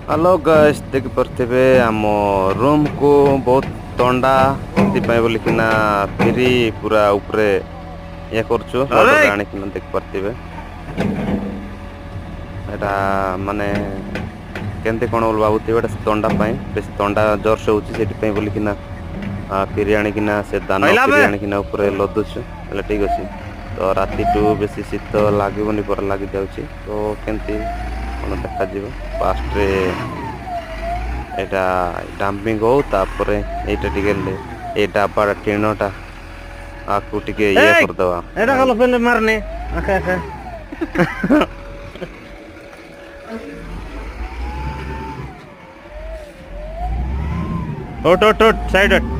hello guys देखि परथिबे आम room को बहुत तंडा बोलिकिना फिरी पूरा ऊपरे ये करछु रड आनी किना देख परथिबे एटा माने केनते कोन बोल भाबुथिबे एटा तंडा पई बेस तंडा जोर से होची सेति पई बोलिकिना फिरी आनी किना से दानो फिरी आनी किना ऊपरे लदुछु એટલે ठीक अछि तो राती टू बेसी शीत लागिबोनी पर लागि जाउची तो केनती कोन देखा जिवो फास्ट रे एटा डंपिंग हो तापरे एटा टिके ए डाबा टीनटा आकु टिके ये कर दवा एटा कल पहले मारने आखे आखे ओट साइड